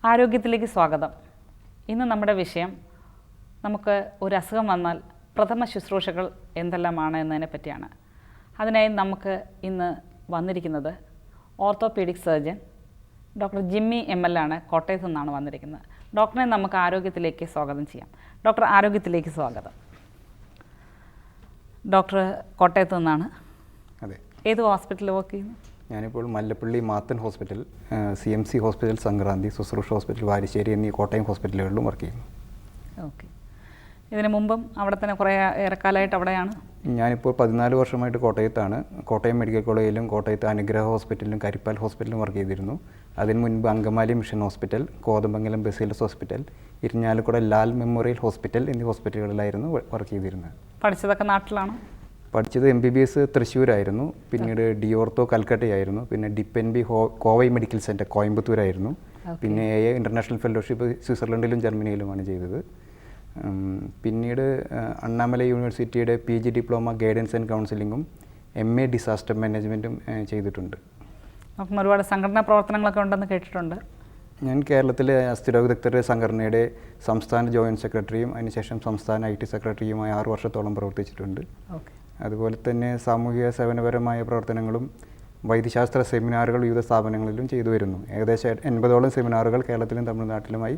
ആരോഗ്യത്തിലേക്ക് സ്വാഗതം. ഇന്ന് നമ്മുടെ വിഷയം നമുക്ക് ഒരു അസുഖം വന്നാൽ പ്രഥമ ശുശ്രൂഷകൾ എന്തെല്ലാമാണ് എന്നതിനെ പറ്റിയാണ്. അതിനായി നമുക്ക് ഇന്ന് വന്നിരിക്കുന്നത് orthopaedic surgeon doctor Jimmy ML ആണ്. കോട്ടയത്തു നിന്നാണ് വന്നിരിക്കുന്നത്. ഡോക്ടറെ നമുക്ക് ആരോഗ്യത്തിലേക്ക് സ്വാഗതം ചെയ്യാം. ഡോക്ടർ, ആരോഗ്യത്തിലേക്ക് സ്വാഗതം. ഡോക്ടർ കോട്ടയത്തു നിന്നാണ്. അതെ. ഏത് ഹോസ്പിറ്റലിൽ വർക്ക് ചെയ്യുന്നു? ഞാനിപ്പോൾ Mallappally Mathan hospital, CMC hospital Sankranthi, Susrusha hospital Varissery എന്നീ കോട്ടയം ഹോസ്പിറ്റലുകളിലും വർക്ക് ചെയ്യുന്നു. ഓക്കെ. ഇതിന് മുമ്പും അവിടെ തന്നെ കുറേ ഏറെക്കാലമായിട്ട് അവിടെയാണ്? ഞാനിപ്പോൾ 14 വർഷമായിട്ട് കോട്ടയത്താണ്. കോട്ടയം മെഡിക്കൽ കോളേജിലും കോട്ടയത്ത് അനുഗ്രഹ ഹോസ്പിറ്റലിലും കരിപ്പാൽ ഹോസ്പിറ്റലിലും വർക്ക് ചെയ്തിരുന്നു. അതിന് മുൻപ് Angamaly mission hospital, Kothamangalam Baselios hospital, Irinjalakuda Lal memorial hospital എന്നീ ഹോസ്പിറ്റലുകളിലായിരുന്നു വർക്ക് ചെയ്തിരുന്നത്. പഠിച്ചതൊക്കെ നാട്ടിലാണോ? പഠിച്ചത് MBBS തൃശ്ശൂരായിരുന്നു, പിന്നീട് ഡിയോർത്തോ കൽക്കട്ടയായിരുന്നു, പിന്നെ DIPNB കോവൈ മെഡിക്കൽ സെൻറ്റർ കോയമ്പത്തൂരായിരുന്നു, പിന്നെ AA ഇൻ്റർനാഷണൽ ഫെലോഷിപ്പ് സ്വിറ്റ്സർലൻഡിലും ജർമ്മനിയിലുമാണ് ചെയ്തത്. പിന്നീട് അണ്ണാമലൈ യൂണിവേഴ്സിറ്റിയുടെ PG ഡിപ്ലോമ ഗൈഡൻസ് ആൻഡ് കൗൺസിലിങ്ങും MA ഡിസാസ്റ്റർ മാനേജ്മെൻറ്റും ചെയ്തിട്ടുണ്ട്. അപ്പം ഒരുപാട് സംഘടനാ പ്രവർത്തനങ്ങളൊക്കെ ഉണ്ടെന്ന് കേട്ടിട്ടുണ്ട്. ഞാൻ കേരളത്തിലെ അസ്ഥിരോഗ വിദഗ്ധരുടെ സംഘടനയുടെ സംസ്ഥാന ജോയിൻറ്റ് സെക്രട്ടറിയും അതിനുശേഷം സംസ്ഥാന IT സെക്രട്ടറിയുമായി 6 വർഷത്തോളം പ്രവർത്തിച്ചിട്ടുണ്ട്. അതുപോലെ തന്നെ സാമൂഹിക സേവനപരമായ പ്രവർത്തനങ്ങളും വൈദ്യശാസ്ത്ര സെമിനാറുകൾ വിവിധ സ്ഥാപനങ്ങളിലും ചെയ്തു വരുന്നു. ഏകദേശം 80ഓളം സെമിനാറുകൾ കേരളത്തിലും തമിഴ്നാട്ടിലുമായി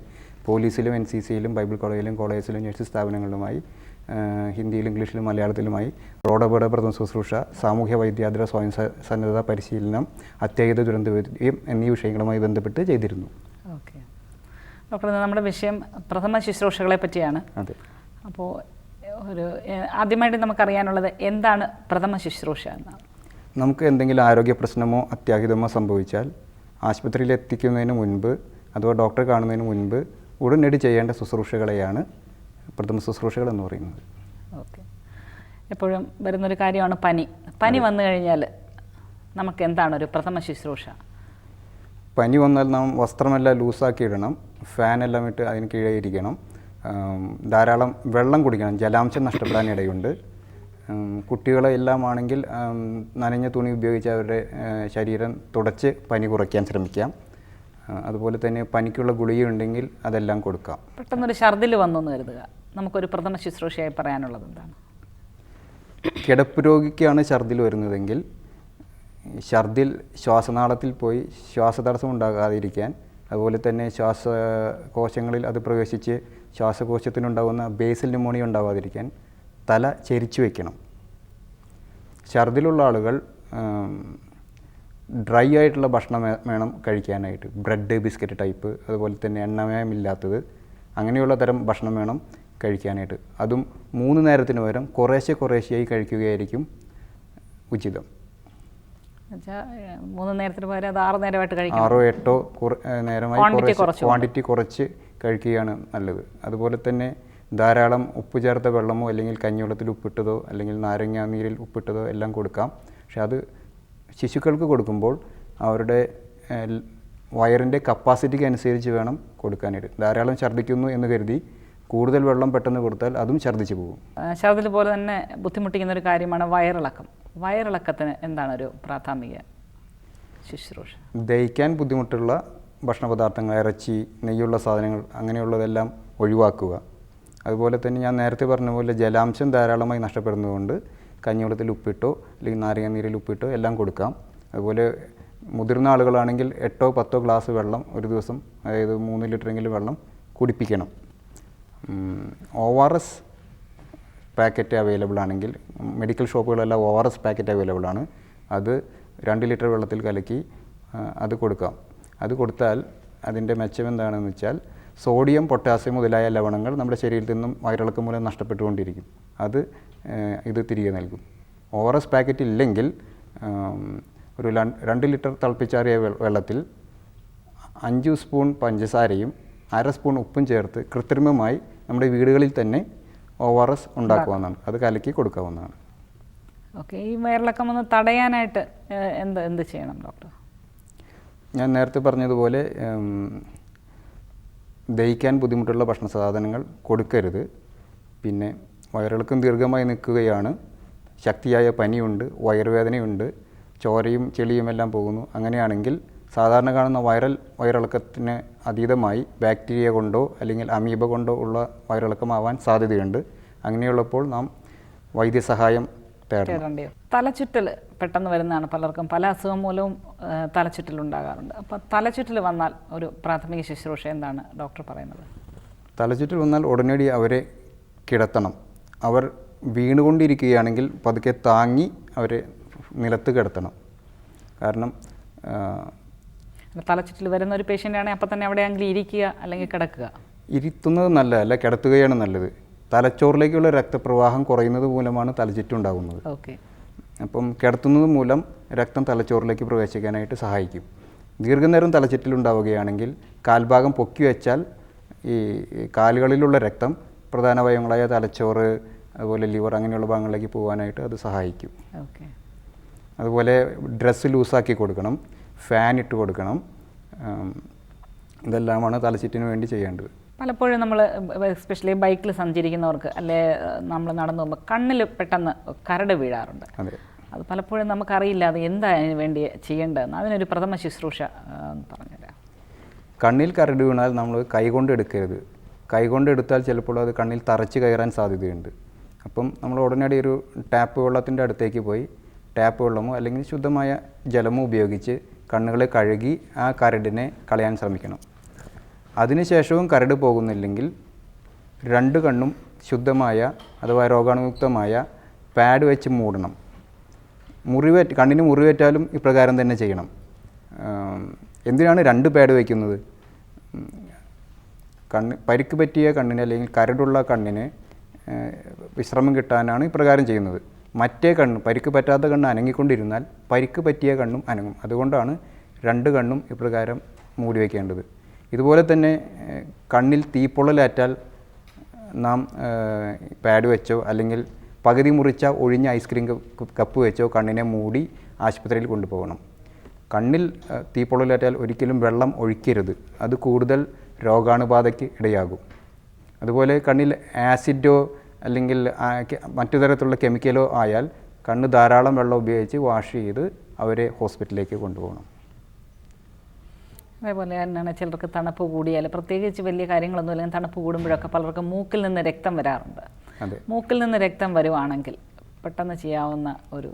പോലീസിലും NCCയിലും ബൈബിൾ കോളേജിലും കോളേജിലും നഴ്സിംഗ് സ്ഥാപനങ്ങളിലുമായി ഹിന്ദിയിലും ഇംഗ്ലീഷിലും മലയാളത്തിലുമായി റോഡപകട പ്രഥമ ശുശ്രൂഷ, സാമൂഹ്യ വൈദ്യാതര സ്വയം സന്നദ്ധ പരിശീലനം, അത്യാഹിത ദുരന്തവൈദ്യം എന്നീ വിഷയങ്ങളുമായി ബന്ധപ്പെട്ട് ചെയ്തിരുന്നു. ഓക്കെ ഡോക്ടർ, നമ്മുടെ വിഷയം പ്രഥമ ശുശ്രൂഷകളെ പറ്റിയാണ്. അതെ. അപ്പോൾ ആദ്യമായിട്ട് നമുക്കറിയാനുള്ളത് എന്താണ് പ്രഥമ ശുശ്രൂഷ എന്നാണ്? നമുക്ക് എന്തെങ്കിലും ആരോഗ്യ പ്രശ്നമോ അത്യാഹിതമോ സംഭവിച്ചാൽ ആശുപത്രിയിൽ എത്തിക്കുന്നതിന് മുൻപ് അഥവാ ഡോക്ടറെ കാണുന്നതിന് മുൻപ് ഉടനടി ചെയ്യേണ്ട ശുശ്രൂഷകളെയാണ് പ്രഥമ ശുശ്രൂഷകൾ എന്ന് പറയുന്നത്. ഓക്കെ. എപ്പോഴും വരുന്നൊരു കാര്യമാണ് പനി വന്നു കഴിഞ്ഞാൽ നമുക്ക് എന്താണ് ഒരു പ്രഥമ ശുശ്രൂഷ? പനി വന്നാൽ നാം വസ്ത്രമെല്ലാം ലൂസാക്കി ഇടണം, ഫാനെല്ലാം ഇട്ട് അതിന് കീഴേ ഇരിക്കണം, ധാരാളം വെള്ളം കുടിക്കണം, ജലാംശം നഷ്ടപ്പെടാൻ ഇടയുണ്ട്. കുട്ടികളെ എല്ലാം ആണെങ്കിൽ നനഞ്ഞ തുണി ഉപയോഗിച്ച് അവരുടെ ശരീരം തുടച്ച് പനി കുറയ്ക്കാൻ ശ്രമിക്കാം. അതുപോലെ തന്നെ പനിക്കുള്ള ഗുളികയുണ്ടെങ്കിൽ അതെല്ലാം കൊടുക്കാം. പെട്ടെന്നൊരു ഛർദിൽ വന്നു എന്ന് കരുതുക, നമുക്കൊരു പ്രഥമ ശുശ്രൂഷയായി പറയാനുള്ളത് എന്താണ്? കിടപ്പ് രോഗിക്കാണ് ഛർദിൽ വരുന്നതെങ്കിൽ ഛർദിൽ ശ്വാസനാളത്തിൽ പോയി ശ്വാസതടസ്സം ഉണ്ടാകാതിരിക്കാൻ, അതുപോലെ തന്നെ ശ്വാസകോശങ്ങളിൽ അത് പ്രവേശിച്ച് ശ്വാസകോശത്തിനുണ്ടാകുന്ന ബേസൽ ന്യൂമോണിയ ഉണ്ടാകാതിരിക്കാൻ തല ചെരിച്ചു വയ്ക്കണം. ഛർദിലുള്ള ആളുകൾ ഡ്രൈ ആയിട്ടുള്ള ഭക്ഷണം വേണം കഴിക്കാനായിട്ട്. ബ്രെഡ്, ബിസ്ക്കറ്റ് ടൈപ്പ്, അതുപോലെ തന്നെ എണ്ണമയമില്ലാത്തത്, അങ്ങനെയുള്ള തരം ഭക്ഷണം വേണം കഴിക്കാനായിട്ട്. അതും 3 നേരത്തിന് പകരം കുറേശ്ശെയായി കഴിക്കുകയായിരിക്കും ഉചിതം. 3 നേരത്തിന് പകരം അത് 6 നേരമായിട്ട് കഴിക്കണം. 6-8 നേരമായി ക്വാണ്ടിറ്റി കുറച്ച് കഴിക്കുകയാണ് നല്ലത്. അതുപോലെ തന്നെ ധാരാളം ഉപ്പ് ചേർത്ത വെള്ളമോ അല്ലെങ്കിൽ കഞ്ഞിവെള്ളത്തിൽ ഉപ്പിട്ടതോ അല്ലെങ്കിൽ നാരങ്ങ നീരിൽ ഉപ്പിട്ടതോ എല്ലാം കൊടുക്കാം. പക്ഷെ അത് ശിശുക്കൾക്ക് കൊടുക്കുമ്പോൾ അവരുടെ വയറിൻ്റെ കപ്പാസിറ്റിക്ക് അനുസരിച്ച് വേണം കൊടുക്കാനായിട്ട്. ധാരാളം ഛർദ്ദിക്കുന്നു എന്ന് കരുതി കൂടുതൽ വെള്ളം പെട്ടെന്ന് കൊടുത്താൽ അതും ഛർദ്ദിച്ചു പോകും. ഛർദ്ദിൽ പോലെ തന്നെ ബുദ്ധിമുട്ടിക്കുന്ന ഒരു കാര്യമാണ് വയറിളക്കം. വയറിളക്കത്തിന് എന്താണ് ഒരു പ്രാഥമിക ശുശ്രൂഷ? ദഹിക്കാൻ ബുദ്ധിമുട്ടുള്ള ഭക്ഷണപദാർത്ഥങ്ങൾ, ഇറച്ചി, നെയ്യുള്ള സാധനങ്ങൾ അങ്ങനെയുള്ളതെല്ലാം ഒഴിവാക്കുക. അതുപോലെ തന്നെ ഞാൻ നേരത്തെ പറഞ്ഞ പോലെ ജലാംശം ധാരാളമായി നഷ്ടപ്പെടുന്നതുകൊണ്ട് കഞ്ഞിവെള്ളത്തിൽ ഉപ്പിട്ടോ അല്ലെങ്കിൽ നാരങ്ങ നീരിൽ ഉപ്പിട്ടോ എല്ലാം കൊടുക്കാം. അതുപോലെ മുതിർന്ന ആളുകളാണെങ്കിൽ 8-10 ഗ്ലാസ് വെള്ളം ഒരു ദിവസം, അതായത് 3 ലിറ്ററെങ്കിലും വെള്ളം കുടിപ്പിക്കണം. ORS പാക്കറ്റ് അവൈലബിൾ ആണെങ്കിൽ മെഡിക്കൽ ഷോപ്പുകളെല്ലാം ORS പാക്കറ്റ് അവൈലബിൾ ആണ്. അത് 2 ലിറ്റർ വെള്ളത്തിൽ കലക്കി അത് കൊടുക്കാം. അത് കൊടുത്താൽ അതിൻ്റെ മെച്ചം എന്താണെന്ന് വെച്ചാൽ സോഡിയം, പൊട്ടാസ്യം മുതലായ ലവണങ്ങൾ നമ്മുടെ ശരീരത്തിൽ നിന്നും വയറിളക്കം മൂലം നഷ്ടപ്പെട്ടുകൊണ്ടിരിക്കും. അത് ഇത് തിരികെ നൽകും. ORS പാക്കറ്റ് ഇല്ലെങ്കിൽ ഒരു 2 ലിറ്റർ തിളപ്പിച്ചാറിയ വെള്ളത്തിൽ 5 സ്പൂൺ പഞ്ചസാരയും 1/2 സ്പൂൺ ഉപ്പും ചേർത്ത് കൃത്രിമമായി നമ്മുടെ വീടുകളിൽ തന്നെ ORS ഉണ്ടാക്കാവുന്നതാണ്. അത് കലക്കി കൊടുക്കാവുന്നതാണ്. ഓക്കെ. ഈ വയറിളക്കം ഒന്ന് തടയാനായിട്ട് എന്ത് ചെയ്യണം ഡോക്ടർ? ഞാൻ നേരത്തെ പറഞ്ഞതുപോലെ ദഹിക്കാൻ ബുദ്ധിമുട്ടുള്ള ഭക്ഷണ സാധനങ്ങൾ കൊടുക്കരുത്. പിന്നെ വയറിളക്കം ദീർഘമായി നിൽക്കുകയാണ്, ശക്തിയായ പനിയുണ്ട്, വയറുവേദനയുണ്ട്, ചോരയും ചെളിയും എല്ലാം പോകുന്നു, അങ്ങനെയാണെങ്കിൽ സാധാരണ കാണുന്ന വൈറൽ വയറിളക്കത്തിന് അതീതമായി ബാക്ടീരിയ കൊണ്ടോ അല്ലെങ്കിൽ അമീബ കൊണ്ടോ ഉള്ള വയറിളക്കമാവാൻ സാധ്യതയുണ്ട്. അങ്ങനെയുള്ളപ്പോൾ നാം വൈദ്യസഹായം തേടണം. തലചുറ്റൽ പെട്ടെന്ന് വരുന്നതാണ് പലർക്കും. പല അസുഖം മൂലവും തലചുറ്റലുണ്ടാകാറുണ്ട്. അപ്പോൾ തലചുറ്റൽ വന്നാൽ ഒരു പ്രാഥമിക ശുശ്രൂഷ എന്താണ് ഡോക്ടർ പറയുന്നത്? തലചുറ്റൽ വന്നാൽ ഉടനടി അവരെ കിടത്തണം. അവർ വീണുകൊണ്ടിരിക്കുകയാണെങ്കിൽ പതുക്കെ താങ്ങി അവരെ നിലത്ത് കിടത്തണം. കാരണം തലചുറ്റൽ വരുന്ന ഒരു പേഷ്യൻ്റ് ആണെങ്കിൽ അപ്പം തന്നെ അവിടെ ആണെങ്കിൽ ഇരിക്കുക അല്ലെങ്കിൽ കിടക്കുക. ഇരുത്തുന്നത് നല്ലതല്ല, കിടത്തുകയാണ് നല്ലത്. തലച്ചോറിലേക്കുള്ള രക്തപ്രവാഹം കുറയുന്നത് മൂലമാണ് തലചുറ്റുണ്ടാകുന്നത്. ഓക്കെ. അപ്പം കിടത്തുന്നത് മൂലം രക്തം തലച്ചോറിലേക്ക് പ്രവേശിക്കാനായിട്ട് സഹായിക്കും. ദീർഘനേരം തലചുറ്റലുണ്ടാവുകയാണെങ്കിൽ കാൽഭാഗം പൊക്കി വെച്ചാൽ ഈ കാലുകളിലുള്ള രക്തം പ്രധാന അവയവങ്ങളായ തലച്ചോറ്, അതുപോലെ ലിവർ അങ്ങനെയുള്ള ഭാഗങ്ങളിലേക്ക് പോകാനായിട്ട് അത് സഹായിക്കും. ഓക്കെ. അതുപോലെ ഡ്രസ്സ് ലൂസാക്കി കൊടുക്കണം, ഫാൻ ഇട്ട് കൊടുക്കണം. ഇതെല്ലാമാണ് തലചുറ്റിന് വേണ്ടി ചെയ്യേണ്ടത്. പലപ്പോഴും നമ്മൾ എസ്പെഷ്യലി ബൈക്കിൽ സഞ്ചരിക്കുന്നവർക്ക് അല്ലെ നമ്മൾ നടന്നു പോകുമ്പോൾ കണ്ണിൽ പെട്ടെന്ന് കരട് വീഴാറുണ്ട്. അതെ. അത് പലപ്പോഴും നമുക്കറിയില്ല അത് എന്താ അതിന് വേണ്ടി ചെയ്യേണ്ടതെന്ന്. അതിനൊരു പ്രഥമ ശുശ്രൂഷ പറഞ്ഞുതരാം. കണ്ണിൽ കരട് വീണാൽ നമ്മൾ കൈകൊണ്ട് എടുക്കരുത്. കൈകൊണ്ട് എടുത്താൽ ചിലപ്പോൾ അത് കണ്ണിൽ തറച്ച് കയറാൻ സാധ്യതയുണ്ട്. അപ്പം നമ്മൾ ഉടനടി ഒരു ടാപ്പ് വെള്ളത്തിൻ്റെ അടുത്തേക്ക് പോയി ടാപ്പ് വെള്ളമോ അല്ലെങ്കിൽ ശുദ്ധമായ ജലമോ ഉപയോഗിച്ച് കണ്ണുകളെ കഴുകി ആ കരടിനെ കളയാൻ ശ്രമിക്കണം. അതിനുശേഷവും കരട് പോകുന്നില്ലെങ്കിൽ 2 കണ്ണും ശുദ്ധമായ അഥവാ രോഗാണുമുക്തമായ പാഡ് വെച്ച് മൂടണം. കണ്ണിന് മുറിവേറ്റാലും ഇപ്രകാരം തന്നെ ചെയ്യണം. എന്തിനാണ് 2 പാഡ് വയ്ക്കുന്നത്? പരിക്ക് പറ്റിയ കണ്ണിന് അല്ലെങ്കിൽ കരടുള്ള കണ്ണിന് വിശ്രമം കിട്ടാനാണ് ഇപ്രകാരം ചെയ്യുന്നത്. മറ്റേ കണ്ണ്, പരിക്ക് പറ്റാത്ത കണ്ണ് അനങ്ങിക്കൊണ്ടിരുന്നാൽ പരിക്ക് പറ്റിയ കണ്ണും അനങ്ങും. അതുകൊണ്ടാണ് 2 കണ്ണും ഇപ്രകാരം മൂടി വയ്ക്കേണ്ടത്. ഇതുപോലെ തന്നെ കണ്ണിൽ തീപ്പൊള്ളലേറ്റാൽ നാം പാഡ് വെച്ചോ അല്ലെങ്കിൽ പകുതി മുറിച്ച ഒഴിഞ്ഞ ഐസ്ക്രീം കപ്പ് വെച്ചോ കണ്ണിനെ മൂടി ആശുപത്രിയിൽ കൊണ്ടുപോകണം. കണ്ണിൽ തീപ്പൊള്ളലേറ്റാൽ ഒരിക്കലും വെള്ളം ഒഴിക്കരുത്. അത് കൂടുതൽ രോഗാണുബാധയ്ക്ക് ഇടയാകും. അതുപോലെ കണ്ണിൽ ആസിഡോ അല്ലെങ്കിൽ മറ്റു തരത്തിലുള്ള കെമിക്കലോ ആയാൽ കണ്ണ് ധാരാളം വെള്ളം ഉപയോഗിച്ച് വാഷ് ചെയ്ത് അവരെ ഹോസ്പിറ്റലിലേക്ക് കൊണ്ടുപോകണം. അതേപോലെ തന്നെയാണ് ചിലർക്ക് തണുപ്പ് കൂടിയാൽ, പ്രത്യേകിച്ച് വലിയ കാര്യങ്ങളൊന്നും ഇല്ലെങ്കിൽ തണുപ്പ് കൂടുമ്പോഴൊക്കെ പലർക്കും മൂക്കിൽ നിന്ന് രക്തം വരാറുണ്ട്. അതെ. മൂക്കിൽ നിന്ന് രക്തം വരുവാണെങ്കിൽ പെട്ടെന്ന് ചെയ്യാവുന്ന ഒരു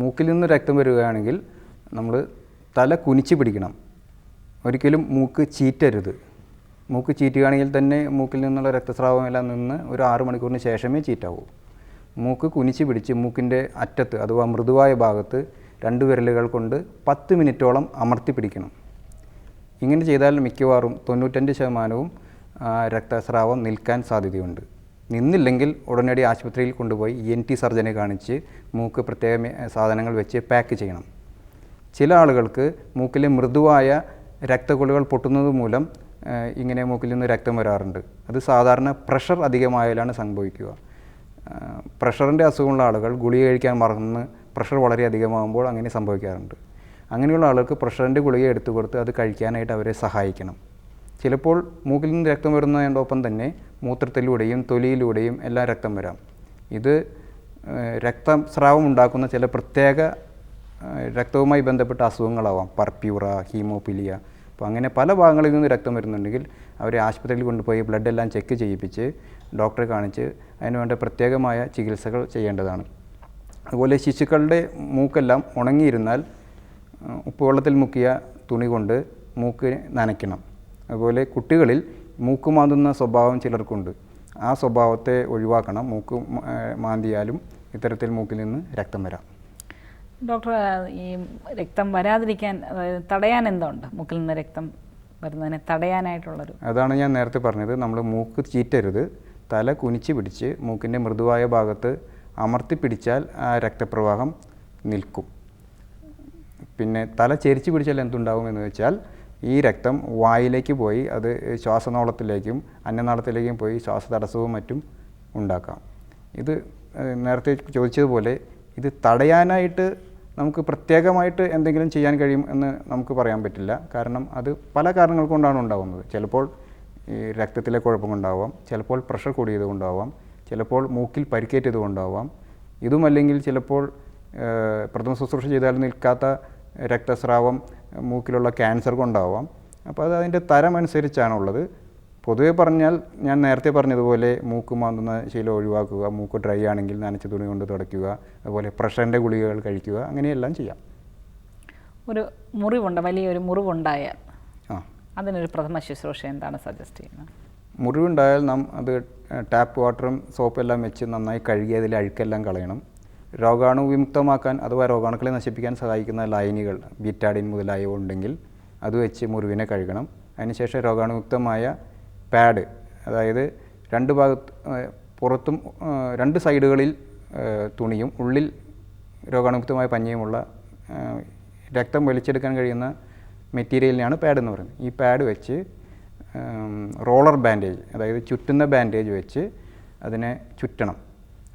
മൂക്കിൽ നിന്ന് രക്തം വരികയാണെങ്കിൽ നമ്മൾ തല കുനിച്ച് പിടിക്കണം. ഒരിക്കലും മൂക്ക് ചീറ്റരുത്. മൂക്ക് ചീറ്റുകയാണെങ്കിൽ തന്നെ മൂക്കിൽ നിന്നുള്ള രക്തസ്രാവമെല്ലാം നിന്ന് ഒരു 6 മണിക്കൂറിന് ശേഷമേ ചീറ്റാവൂ. മൂക്ക് കുനിച്ച് പിടിച്ച് മൂക്കിൻ്റെ അറ്റത്ത് അഥവാ മൃദുവായ ഭാഗത്ത് 2 വിരലുകൾ കൊണ്ട് 10 മിനിറ്റോളം അമർത്തി പിടിക്കണം. ഇങ്ങനെ ചെയ്താൽ മിക്കവാറും 95% രക്തസ്രാവം നിൽക്കാൻ സാധ്യതയുണ്ട്. നിന്നില്ലെങ്കിൽ ഉടനടി ആശുപത്രിയിൽ കൊണ്ടുപോയി ENT സർജനെ കാണിച്ച് മൂക്ക് പ്രത്യേക സാധനങ്ങൾ വെച്ച് പാക്ക് ചെയ്യണം. ചില ആളുകൾക്ക് മൂക്കിലെ മൃദുവായ രക്തക്കുഴലുകൾ പൊട്ടുന്നത് മൂലം ഇങ്ങനെ മൂക്കിൽ നിന്ന് രക്തം വരാറുണ്ട്. അത് സാധാരണ പ്രഷർ അധികമായാലാണ് സംഭവിക്കുക. പ്രഷറിൻ്റെ അസുഖമുള്ള ആളുകൾ ഗുളിക കഴിക്കാൻ മറന്ന് പ്രഷർ വളരെ അധികമാകുമ്പോൾ അങ്ങനെ സംഭവിക്കാറുണ്ട്. അങ്ങനെയുള്ള ആളുകൾക്ക് പ്രഷറിൻ്റെ ഗുളിക എടുത്തു കൊടുത്ത് അത് കഴിക്കാനായിട്ട് അവരെ സഹായിക്കണം. ചിലപ്പോൾ മൂക്കിൽ നിന്ന് രക്തം വരുന്നതിനോടൊപ്പം തന്നെ മൂത്രത്തിലൂടെയും തൊലിയിലൂടെയും എല്ലാം രക്തം വരാം. ഇത് രക്തസ്രാവം ഉണ്ടാക്കുന്ന ചില പ്രത്യേക രക്തവുമായി ബന്ധപ്പെട്ട അസുഖങ്ങളാവാം. പർപ്യൂറ, ഹീമോഫിലിയ. അപ്പോൾ അങ്ങനെ പല ഭാഗങ്ങളിൽ നിന്ന് രക്തം വരുന്നുണ്ടെങ്കിൽ അവരെ ആശുപത്രിയിൽ കൊണ്ടുപോയി ബ്ലഡ് എല്ലാം ചെക്ക് ചെയ്യിപ്പിച്ച് ഡോക്ടറെ കാണിച്ച് അതിനുവേണ്ട പ്രത്യേകമായ ചികിത്സകൾ ചെയ്യേണ്ടതാണ്. അതുപോലെ ശിശുക്കളുടെ മൂക്കെല്ലാം ഉണങ്ങിയിരുന്നാൽ ഉപ്പുവെള്ളത്തിൽ മുക്കിയ തുണി കൊണ്ട് മൂക്ക് നനയ്ക്കണം. അതുപോലെ കുട്ടികളിൽ മൂക്ക് മാന്തുന്ന സ്വഭാവം ചിലർക്കുണ്ട്. ആ സ്വഭാവത്തെ ഒഴിവാക്കണം. മൂക്ക് മാന്തിയാലും ഇത്തരത്തിൽ മൂക്കിൽ നിന്ന് രക്തം വരാം. ഡോക്ടർ, ഈ രക്തം വരാതിരിക്കാൻ തടയാൻ എന്തുണ്ട്? മൂക്കിൽ നിന്ന് രക്തം വരുന്നതിനെ തടയാനായിട്ടുള്ളൊരു അതാണ് ഞാൻ നേരത്തെ പറഞ്ഞത്. നമ്മൾ മൂക്ക് ചീറ്റരുത്. തല കുനിച്ച് പിടിച്ച് മൂക്കിൻ്റെ മൃദുവായ ഭാഗത്ത് അമർത്തി പിടിച്ചാൽ ആ രക്തപ്രവാഹം നിൽക്കും. പിന്നെ തല ചെരിച്ച് പിടിച്ചാൽ എന്തുണ്ടാകുമെന്ന് വെച്ചാൽ ഈ രക്തം വായിലേക്ക് പോയി അത് ശ്വാസനാളത്തിലേക്കും അന്നനാളത്തിലേക്കും പോയി ശ്വാസതടസ്സവും മറ്റും ഉണ്ടാക്കാം. ഇത് നേരത്തെ ചോദിച്ചതുപോലെ ഇത് തടയാനായിട്ട് നമുക്ക് പ്രത്യേകമായിട്ട് എന്തെങ്കിലും ചെയ്യാൻ കഴിയും എന്ന് നമുക്ക് പറയാൻ പറ്റില്ല. കാരണം അത് പല കാരണങ്ങൾ കൊണ്ടാണ് ഉണ്ടാകുന്നത്. ചിലപ്പോൾ ഈ രക്തത്തിലെ കുഴപ്പം കൊണ്ടാവാം, ചിലപ്പോൾ പ്രഷർ കൂടിയത് കൊണ്ടാവാം, ചിലപ്പോൾ മൂക്കിൽ പരിക്കേറ്റത് കൊണ്ടാവാം. ഇതുമല്ലെങ്കിൽ ചിലപ്പോൾ പ്രഥമ ശുശ്രൂഷ ചെയ്താൽ നിൽക്കാത്ത രക്തസ്രാവം മൂക്കിലുള്ള ക്യാൻസർ കൊണ്ടാവാം. അപ്പോൾ അത് അതിൻ്റെ തരം അനുസരിച്ചാണുള്ളത്. പൊതുവെ പറഞ്ഞാൽ ഞാൻ നേരത്തെ പറഞ്ഞതുപോലെ മൂക്ക് മാന്തുന്ന ശീലം ഒഴിവാക്കുക, മൂക്ക് ഡ്രൈ ആണെങ്കിൽ നനച്ച തുണി കൊണ്ട് തുടയ്ക്കുക, അതുപോലെ പ്രഷറിൻ്റെ ഗുളികകൾ കഴിക്കുക, അങ്ങനെയെല്ലാം ചെയ്യാം. ഒരു മുറിവുണ്ട്, വലിയൊരു മുറിവുണ്ടായാൽ ആ, അതിനൊരു പ്രഥമ ശുശ്രൂഷ എന്താണ് സജസ്റ്റ് ചെയ്യുന്നത്? മുറിവുണ്ടായാൽ നാം അത് ടാപ്പ് വാട്ടറും സോപ്പെല്ലാം വെച്ച് നന്നായി കഴുകി അതിൽ അഴുക്കെല്ലാം കളയണം. രോഗാണു വിമുക്തമാക്കാൻ അഥവാ രോഗാണുക്കളെ നശിപ്പിക്കാൻ സഹായിക്കുന്ന ലൈനുകൾ ബീറ്റാഡിൻ മുതലായവ ഉണ്ടെങ്കിൽ അത് വെച്ച് മുറിവിനെ കഴുകണം. അതിനുശേഷം രോഗാണുമുക്തമായ പാഡ്, അതായത് രണ്ട് ഭാഗത്ത് പുറത്തും രണ്ട് സൈഡുകളിൽ തുണിയും ഉള്ളിൽ രോഗാണുമുക്തമായ പഞ്ഞിയുമുള്ള രക്തം വലിച്ചെടുക്കാൻ കഴിയുന്ന മെറ്റീരിയലിനെയാണ് പാഡ് എന്ന് പറയുന്നത്. ഈ പാഡ് വെച്ച് റോളർ ബാൻഡേജ്, അതായത് ചുറ്റുന്ന ബാൻഡേജ് വെച്ച് അതിനെ ചുറ്റണം.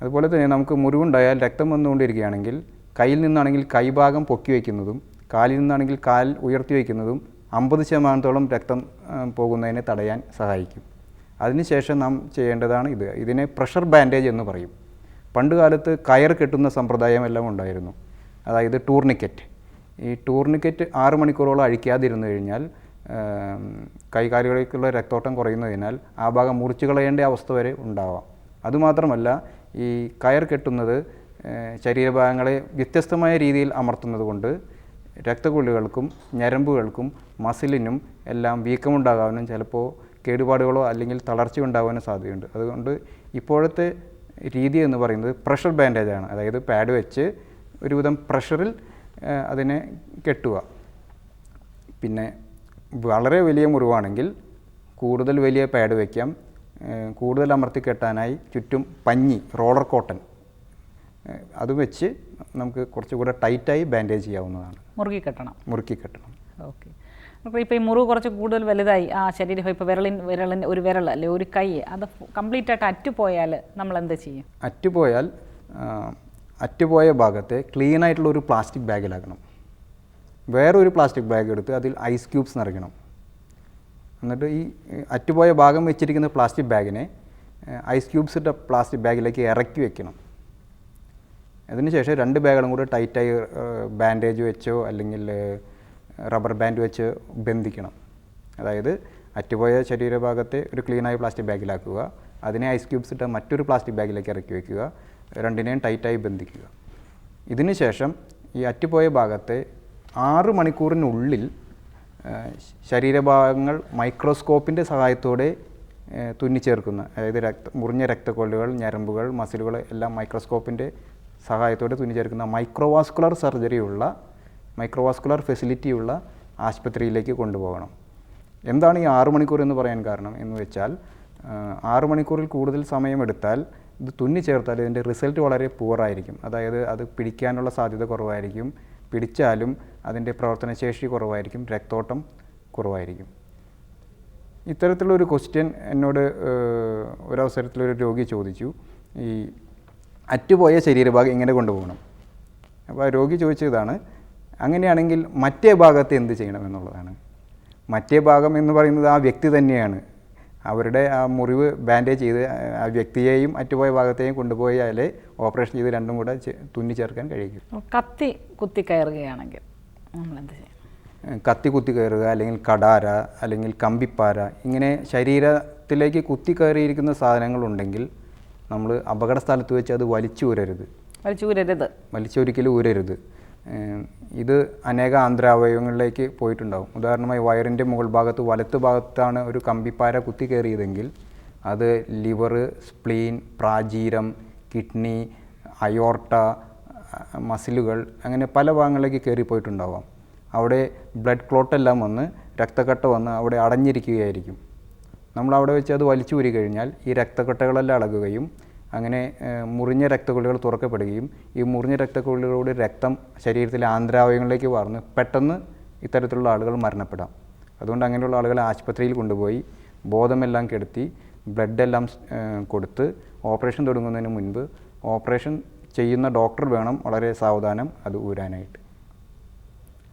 അതുപോലെ തന്നെ നമുക്ക് മുറിവുണ്ടായാൽ രക്തം വന്നുകൊണ്ടിരിക്കുകയാണെങ്കിൽ കയ്യിൽ നിന്നാണെങ്കിൽ കൈഭാഗം പൊക്കി വയ്ക്കുന്നതും കാലിൽ നിന്നാണെങ്കിൽ കാൽ ഉയർത്തി വയ്ക്കുന്നതും 50% രക്തം പോകുന്നതിനെ തടയാൻ സഹായിക്കും. അതിനുശേഷം നാം ചെയ്യേണ്ടതാണ് ഇതിനെ പ്രഷർ ബാൻഡേജ് എന്ന് പറയും. പണ്ട് കാലത്ത് കയർ കെട്ടുന്ന സമ്പ്രദായം എല്ലാം ഉണ്ടായിരുന്നു, അതായത് ടൂർണിക്കറ്റ്. ഈ ടൂർണിക്കറ്റ് 6 മണിക്കൂറോളം അഴിക്കാതിരുന്നു കഴിഞ്ഞാൽ കൈകാലുകളിലേക്കുള്ള രക്തോട്ടം കുറയുന്നതിനാൽ ആ ഭാഗം മുറിച്ചു കളയേണ്ട അവസ്ഥ വരെ ഉണ്ടാവാം. അതുമാത്രമല്ല, ഈ കയർ കെട്ടുന്നത് ശരീരഭാഗങ്ങളെ വ്യത്യസ്തമായ രീതിയിൽ അമർത്തുന്നത് കൊണ്ട് രക്തക്കുഴലുകൾക്കും ഞരമ്പുകൾക്കും മസിലിനും എല്ലാം വീക്കമുണ്ടാകാനും ചിലപ്പോൾ കേടുപാടുകളോ അല്ലെങ്കിൽ തളർച്ച ഉണ്ടാകാനും സാധ്യതയുണ്ട്. അതുകൊണ്ട് ഇപ്പോഴത്തെ രീതി എന്ന് പറയുന്നത് പ്രഷർ ബാൻഡേജാണ്. അതായത് പാഡ് വെച്ച് ഒരുവിധം പ്രഷറിൽ അതിനെ കെട്ടുക. പിന്നെ വളരെ വലിയ മുറിവാണെങ്കിൽ കൂടുതൽ വലിയ പാഡ് വയ്ക്കാം. കൂടുതൽ അമർത്തി കെട്ടാനായി ചുറ്റും പഞ്ഞി, റോളർ കോട്ടൺ, അത് വെച്ച് നമുക്ക് കുറച്ചുകൂടെ ടൈറ്റായി ബാൻഡേജ് ചെയ്യാവുന്നതാണ്. മുറുക്കി കെട്ടണം. ഓക്കെ. അപ്പോൾ ഇപ്പോൾ ഈ മുറിവ് കുറച്ച് കൂടുതൽ വലുതായി ആ ശരീരം, ഇപ്പോൾ വിരലിന് ഒരു വിരൽ അല്ലെ ഒരു കൈ, അത് കംപ്ലീറ്റ് ആയിട്ട് അറ്റുപോയാൽ നമ്മൾ എന്ത് ചെയ്യും? അറ്റുപോയ ഭാഗത്തെ ക്ലീൻ ആയിട്ടുള്ള ഒരു പ്ലാസ്റ്റിക് ബാഗിലാക്കണം. വേറൊരു പ്ലാസ്റ്റിക് ബാഗ് എടുത്ത് അതിൽ ഐസ് ക്യൂബ്സ് നിറയ്ക്കണം. എന്നിട്ട് ഈ അറ്റുപോയ ഭാഗം വെച്ചിരിക്കുന്ന പ്ലാസ്റ്റിക് ബാഗിനെ ഐസ് ക്യൂബ്സ് ഇട്ട പ്ലാസ്റ്റിക് ബാഗിലേക്ക് ഇറക്കി വെക്കണം. അതിനുശേഷം 2 ബാഗുകളും കൂടെ ടൈറ്റായി ബാൻഡേജ് വെച്ചോ അല്ലെങ്കിൽ റബ്ബർ ബാൻഡ് വെച്ച് ബന്ധിക്കണം. അതായത് അറ്റുപോയ ശരീരഭാഗത്തെ ഒരു ക്ലീനായ പ്ലാസ്റ്റിക് ബാഗിലാക്കുക, അതിനെ ഐസ് ക്യൂബ്സ് ഇട്ട മറ്റൊരു പ്ലാസ്റ്റിക് ബാഗിലേക്ക് ഇറക്കി വയ്ക്കുക, രണ്ടിനെയും ടൈറ്റായി ബന്ധിക്കുക. ഇതിന് ശേഷം ഈ അറ്റുപോയ ഭാഗത്തെ 6 മണിക്കൂറിനുള്ളിൽ ശരീരഭാഗങ്ങൾ മൈക്രോസ്കോപ്പിൻ്റെ സഹായത്തോടെ തുന്നിച്ചേർക്കുന്ന, അതായത് മുറിഞ്ഞ രക്തക്കൊള്ളുകൾ, ഞരമ്പുകൾ, മസിലുകൾ എല്ലാം മൈക്രോസ്കോപ്പിൻ്റെ സഹായത്തോടെ തുന്നിച്ചേർക്കുന്ന മൈക്രോവാസ്കുലർ ഫെസിലിറ്റിയുള്ള ആശുപത്രിയിലേക്ക് കൊണ്ടുപോകണം. എന്താണ് ഈ 6 മണിക്കൂർ എന്ന് പറയാൻ കാരണം എന്ന് വെച്ചാൽ 6 മണിക്കൂറിൽ കൂടുതൽ സമയമെടുത്താൽ ഇത് തുന്നിച്ചേർത്താൽ ഇതിൻ്റെ റിസൾട്ട് വളരെ പുവറായിരിക്കും. അതായത് അത് പിടിക്കാനുള്ള സാധ്യത കുറവായിരിക്കും, പിടിച്ചാലും അതിൻ്റെ പ്രവർത്തനശേഷി കുറവായിരിക്കും, രക്തോട്ടം കുറവായിരിക്കും. ഇത്തരത്തിലുള്ളൊരു ക്വസ്റ്റ്യൻ എന്നോട് ഒരവസരത്തിലൊരു രോഗി ചോദിച്ചു, ഈ അറ്റുപോയ ശരീരഭാഗം എങ്ങനെ കൊണ്ടുപോകണം. അപ്പോൾ ആ രോഗി ചോദിച്ചതാണ്, അങ്ങനെയാണെങ്കിൽ മറ്റേ ഭാഗത്ത് എന്ത് ചെയ്യണമെന്നുള്ളതാണ്. മറ്റേ ഭാഗം എന്ന് പറയുന്നത് ആ വ്യക്തി തന്നെയാണ്. അവരുടെ ആ മുറിവ് ബാൻഡേജ് ചെയ്ത് ആ വ്യക്തിയെയും അറ്റുപോയ ഭാഗത്തെയും കൊണ്ടുപോയാലേ ഓപ്പറേഷൻ ചെയ്ത് രണ്ടും കൂടെ തുന്നി ചേർക്കാൻ കഴിയും. കത്തി കുത്തി കയറുകയാണെങ്കിൽ നമ്മൾ എന്ത് ചെയ്യും? കത്തി കുത്തി കയറുക, അല്ലെങ്കിൽ കടാര, അല്ലെങ്കിൽ കമ്പിപ്പാര, ഇങ്ങനെ ശരീരത്തിലേക്ക് കുത്തി കയറിയിരിക്കുന്ന സാധനങ്ങളുണ്ടെങ്കിൽ നമ്മൾ അപകട സ്ഥലത്ത് വെച്ച് അത് വലിച്ചൊരിക്കലും ഊരരുത്. ഇത് അനേക ആന്തരാവയവങ്ങളിലേക്ക് പോയിട്ടുണ്ടാകും. ഉദാഹരണമായി വയറിൻ്റെ മുകൾ ഭാഗത്ത് വലത്ത് ഭാഗത്താണ് ഒരു കമ്പിപ്പാര കുത്തി കയറിയതെങ്കിൽ അത് ലിവർ, സ്പ്ലീൻ, പ്രാചീരം, കിഡ്നി, അയോർട്ട, മസിലുകൾ, അങ്ങനെ പല ഭാഗങ്ങളിലേക്ക് കയറിപ്പോയിട്ടുണ്ടാവാം. അവിടെ ബ്ലഡ് ക്ലോട്ടെല്ലാം വന്ന് രക്തക്കട്ട വന്ന് അവിടെ അടഞ്ഞിരിക്കുകയായിരിക്കും. നമ്മളവിടെ വെച്ച് അത് വലിച്ചു ഊരി കഴിഞ്ഞാൽ ഈ രക്തക്കട്ടകളെല്ലാം അളകുകയും അങ്ങനെ മുറിഞ്ഞ രക്തക്കൊള്ളികൾ തുറക്കപ്പെടുകയും ഈ മുറിഞ്ഞ രക്തക്കൊള്ളികളുടെ രക്തം ശരീരത്തിലെ ആന്തരാവയവങ്ങളിലേക്ക് വാർന്ന് പെട്ടെന്ന് ഇത്തരത്തിലുള്ള ആളുകൾ മരണപ്പെടാം. അതുകൊണ്ട് അങ്ങനെയുള്ള ആളുകളെ ആശുപത്രിയിൽ കൊണ്ടുപോയി ബോധമെല്ലാം കെടുത്തി ബ്ലഡെല്ലാം കൊടുത്ത് ഓപ്പറേഷൻ തുടങ്ങുന്നതിന് മുൻപ് ഓപ്പറേഷൻ ചെയ്യുന്ന ഡോക്ടർ വേണം വളരെ സാവധാനം അത് ഊരാനായിട്ട്.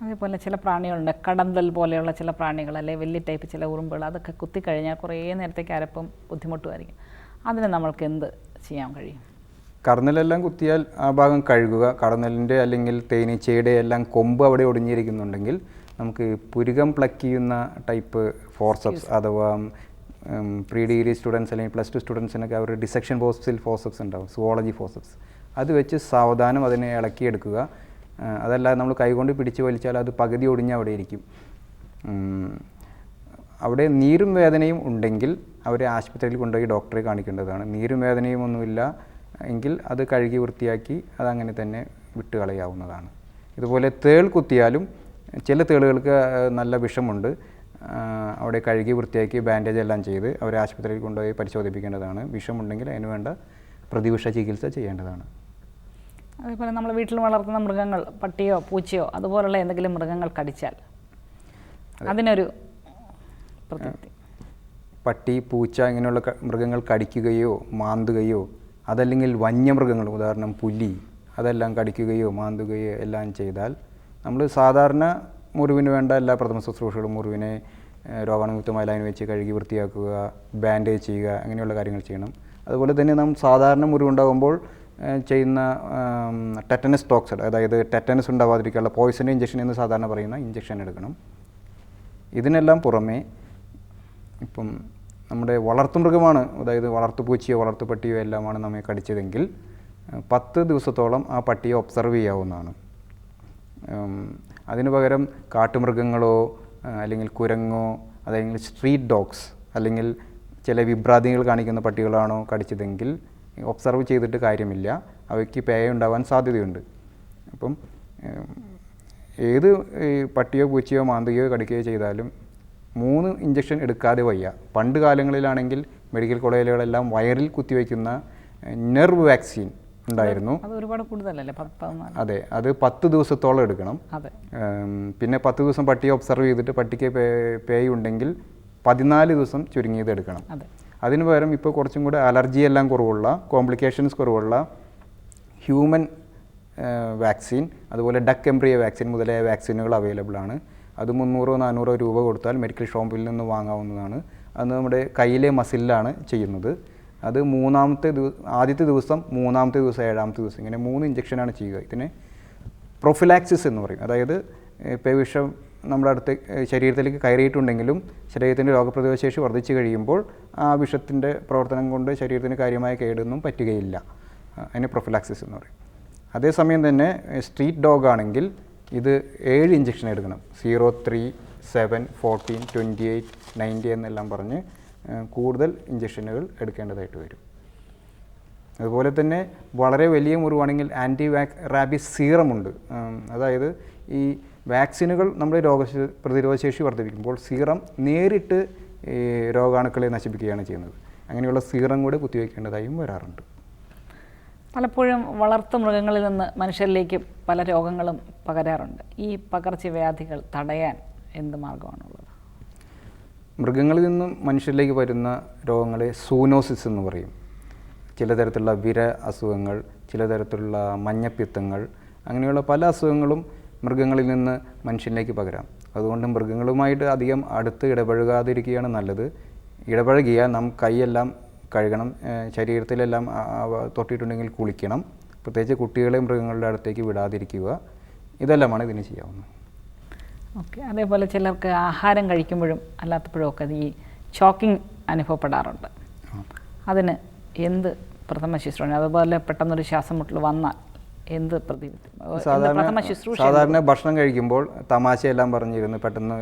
അതേപോലെ ചില പ്രാണികളുണ്ട്, കടന്തൽ പോലെയുള്ള ചില പ്രാണികൾ, അല്ലെങ്കിൽ വലിയ ടൈപ്പ് ചില ഉറുമ്പുകൾ, അതൊക്കെ കുത്തിക്കഴിഞ്ഞാൽ കുറേ നേരത്തേക്ക് അരപ്പും ബുദ്ധിമുട്ടുമായിരിക്കും. അതിന് നമ്മൾക്ക് എന്ത് ചെയ്യാൻ കഴിയും? കടന്നലെല്ലാം കുത്തിയാൽ ആ ഭാഗം കഴുകുക. കടന്നലിൻ്റെ അല്ലെങ്കിൽ തേനീച്ചയുടെ എല്ലാം കൊമ്പ് അവിടെ ഒടിഞ്ഞിരിക്കുന്നുണ്ടെങ്കിൽ നമുക്ക് പുരുകം പ്ലക്ക് ചെയ്യുന്ന ടൈപ്പ് ഫോർസെപ്സ് അഥവാ പ്രീ ഡിഗ്രി സ്റ്റുഡൻസ് അല്ലെങ്കിൽ +2 സ്റ്റുഡൻസിനൊക്കെ അവർ ഡിസെക്ഷൻ ബോക്സിൽ ഫോർസെപ്സ് ഉണ്ടാവും, സുവോളജി ഫോർസെപ്സ്. അത് വെച്ച് സാവധാനം അതിനെ ഇളക്കിയെടുക്കുക. അതല്ലാതെ നമ്മൾ കൈകൊണ്ട് പിടിച്ച് വലിച്ചാൽ അത് പകുതി ഒടിഞ്ഞ് അവിടെ ഇരിക്കും. അവിടെ നീരും വേദനയും ഉണ്ടെങ്കിൽ അവരെ ആശുപത്രിയിൽ കൊണ്ടുപോയി ഡോക്ടറെ കാണിക്കേണ്ടതാണ്. നീരും വേദനയും ഒന്നുമില്ല എങ്കിൽ അത് കഴുകി വൃത്തിയാക്കി അതങ്ങനെ തന്നെ വിട്ടുകളയാവുന്നതാണ്. ഇതുപോലെ തേൾ കുത്തിയാലും ചില തേളുകൾക്ക് നല്ല വിഷമുണ്ട്. അവിടെ കഴുകി വൃത്തിയാക്കി ബാൻഡേജ് എല്ലാം ചെയ്ത് അവരെ ആശുപത്രിയിൽ കൊണ്ടുപോയി പരിശോധിപ്പിക്കേണ്ടതാണ്. വിഷമുണ്ടെങ്കിൽ അതിന് വേണ്ട പ്രതിവിഷ ചികിത്സ ചെയ്യേണ്ടതാണ്. അതേപോലെ നമ്മൾ വീട്ടിൽ വളർത്തുന്ന മൃഗങ്ങൾ, പട്ടിയോ പൂച്ചയോ അതുപോലുള്ള എന്തെങ്കിലും മൃഗങ്ങൾ കടിച്ചാൽ അതിനൊരു പ്രത്യേകത. പട്ടി, പൂച്ച ഇങ്ങനെയുള്ള മൃഗങ്ങൾ കടിക്കുകയോ മാന്തുകയോ അതല്ലെങ്കിൽ വന്യമൃഗങ്ങൾ, ഉദാഹരണം പുലി, അതെല്ലാം കടിക്കുകയോ മാന്തുകയോ എല്ലാം ചെയ്താൽ നമ്മൾ സാധാരണ മുറിവിന് വേണ്ട എല്ലാ പ്രഥമ ശുശ്രൂഷകളും, മുറിവിനെ രോഗാണുമുക്തമായ ലൈൻ വെച്ച് കഴുകി വൃത്തിയാക്കുക, ബാൻഡേജ് ചെയ്യുക, അങ്ങനെയുള്ള കാര്യങ്ങൾ ചെയ്യണം. അതുപോലെ തന്നെ നാം സാധാരണ മുറിവുണ്ടാകുമ്പോൾ ചെയ്യുന്ന ടെറ്റനസ് ടോക്സിൻ, അതായത് ടെറ്റനസ് ഉണ്ടാവാതിരിക്കാനുള്ള പോയിസൺ ഇഞ്ചക്ഷൻ എന്ന് സാധാരണ പറയുന്ന ഇഞ്ചക്ഷൻ എടുക്കണം. ഇതിനെല്ലാം പുറമേ ഇപ്പം നമ്മുടെ വളർത്തുമൃഗമാണ്, അതായത് വളർത്തുപൂച്ചയോ വളർത്തുപട്ടിയോ എല്ലാമാണ് നമ്മെ കടിച്ചതെങ്കിൽ 10 ദിവസത്തോളം ആ പട്ടിയെ ഒബ്സർവ് ചെയ്യാവുന്നതാണ്. അതിനു പകരം കാട്ടുമൃഗങ്ങളോ അല്ലെങ്കിൽ കുരങ്ങോ അല്ലെങ്കിൽ സ്ട്രീറ്റ് ഡോഗ്സ് അല്ലെങ്കിൽ ചില വിഭ്രാന്തികൾ കാണിക്കുന്ന പട്ടികളാണോ കടിച്ചതെങ്കിൽ ഒബ്സർവ് ചെയ്തിട്ട് കാര്യമില്ല, അവയ്ക്ക് പേയ ഉണ്ടാവാൻ സാധ്യതയുണ്ട്. അപ്പം ഏത് പട്ടിയോ പൂച്ചയോ മാന്തുകയോ കടിക്കുകയോ ചെയ്താലും 3 ഇഞ്ചക്ഷൻ എടുക്കാതെ വയ്യ. പണ്ട് കാലങ്ങളിലാണെങ്കിൽ മെഡിക്കൽ കോളേജുകളെല്ലാം വയറിൽ കുത്തിവയ്ക്കുന്ന നെർവ് വാക്സിൻ ഉണ്ടായിരുന്നു. അത് ഒരുപാട് കൂടുതലല്ലേ? അതെ, അത് 10 ദിവസത്തോളം എടുക്കണം. പിന്നെ 10 ദിവസം പട്ടിയെ ഒബ്സർവ് ചെയ്തിട്ട് പട്ടിക്ക് പേയ് ഉണ്ടെങ്കിൽ 14 ദിവസം ചുരുങ്ങിയത് എടുക്കണം. അതിന് പകരം ഇപ്പോൾ കുറച്ചും കൂടെ അലർജി എല്ലാം കുറവുള്ള, കോംപ്ലിക്കേഷൻസ് കുറവുള്ള ഹ്യൂമൻ വാക്സിൻ, അതുപോലെ ഡക്ക് എംബ്രിയോ വാക്സിൻ മുതലായ വാക്സിനുകൾ അവൈലബിൾ ആണ്. അത് 300-400 രൂപ കൊടുത്താൽ മെഡിക്കൽ ഷോപ്പിൽ നിന്ന് വാങ്ങാവുന്നതാണ്. അത് നമ്മുടെ കയ്യിലെ മസിലിലാണ് ചെയ്യുന്നത്. അത് ആദ്യത്തെ ദിവസം, 3-ാമത്തെ ദിവസം, 7-ാമത്തെ ദിവസം, ഇങ്ങനെ 3 ഇഞ്ചക്ഷനാണ് ചെയ്യുക. ഇതിനെ പ്രൊഫിലാക്സിസ് എന്ന് പറയും. അതായത് പേവിഷം നമ്മുടെ അടുത്ത് ശരീരത്തിലേക്ക് കയറിയിട്ടുണ്ടെങ്കിലും ശരീരത്തിൻ്റെ രോഗപ്രതിരോധ ശേഷി വർദ്ധിച്ചു കഴിയുമ്പോൾ ആ വിഷത്തിൻ്റെ പ്രവർത്തനം കൊണ്ട് ശരീരത്തിന് കാര്യമായ കേടൊന്നും പറ്റുകയില്ല. അതിന് പ്രൊഫിലാക്സിസ് എന്ന് പറയും. അതേസമയം തന്നെ സ്ട്രീറ്റ് ഡോഗ് ആണെങ്കിൽ ഇത് 7 ഇഞ്ചക്ഷൻ എടുക്കണം. 0, 3, 7, 14, 28, 90 എന്നെല്ലാം പറഞ്ഞ് കൂടുതൽ ഇഞ്ചക്ഷനുകൾ എടുക്കേണ്ടതായിട്ട് വരും. അതുപോലെ തന്നെ വളരെ വലിയ മുറിവാണെങ്കിൽ റാബീസ് സീറമുണ്ട്. അതായത് ഈ വാക്സിനുകൾ നമ്മുടെ പ്രതിരോധശേഷി വർദ്ധിപ്പിക്കുമ്പോൾ സീറം നേരിട്ട് രോഗാണുക്കളെ നശിപ്പിക്കുകയാണ് ചെയ്യുന്നത്. അങ്ങനെയുള്ള സീറം കൂടെ കുത്തിവയ്ക്കേണ്ടതായും വരാറുണ്ട്. പലപ്പോഴും വളർത്തു മൃഗങ്ങളിൽ നിന്ന് മനുഷ്യരിലേക്ക് പല രോഗങ്ങളും പകരാറുണ്ട്. ഈ പകർച്ചവ്യാധികൾ തടയാൻ എന്ത് മാർഗമാണുള്ളത്? മൃഗങ്ങളിൽ നിന്നും മനുഷ്യരിലേക്ക് വരുന്ന രോഗങ്ങളെ സൂനോസിസ് എന്ന് പറയും. ചിലതരത്തിലുള്ള വിര അസുഖങ്ങൾ, ചിലതരത്തിലുള്ള മഞ്ഞപ്പിത്തങ്ങൾ, അങ്ങനെയുള്ള പല അസുഖങ്ങളും മൃഗങ്ങളിൽ നിന്ന് മനുഷ്യനിലേക്ക് പകരാം. അതുകൊണ്ട് മൃഗങ്ങളുമായിട്ട് അധികം അടുത്ത് ഇടപഴകാതിരിക്കുകയാണ് നല്ലത്. ഇടപഴകിയാൽ നാം കൈയെല്ലാം കഴുകണം, ശരീരത്തിലെല്ലാം തൊട്ടിട്ടുണ്ടെങ്കിൽ കുളിക്കണം. പ്രത്യേകിച്ച് കുട്ടികളെ മൃഗങ്ങളുടെ അടുത്തേക്ക് വിടാതിരിക്കുക. ഇതെല്ലാമാണ് ഇതിന് ചെയ്യാവുന്നത്. ഓക്കെ. അതേപോലെ ചിലർക്ക് ആഹാരം കഴിക്കുമ്പോഴും അല്ലാത്തപ്പോഴും ഒക്കെ ഈ ചോക്കിംഗ് അനുഭവപ്പെടാറുണ്ട്. അതിന് എന്ത് പ്രഥമ ശുശ്രൂഷ, അതുപോലെ പെട്ടെന്നൊരു ശ്വാസം മുട്ടൽ വന്നാൽ എന്ത് സാധാരണ ഭക്ഷണം കഴിക്കുമ്പോൾ തമാശയെല്ലാം പറഞ്ഞിരുന്നു പെട്ടെന്ന്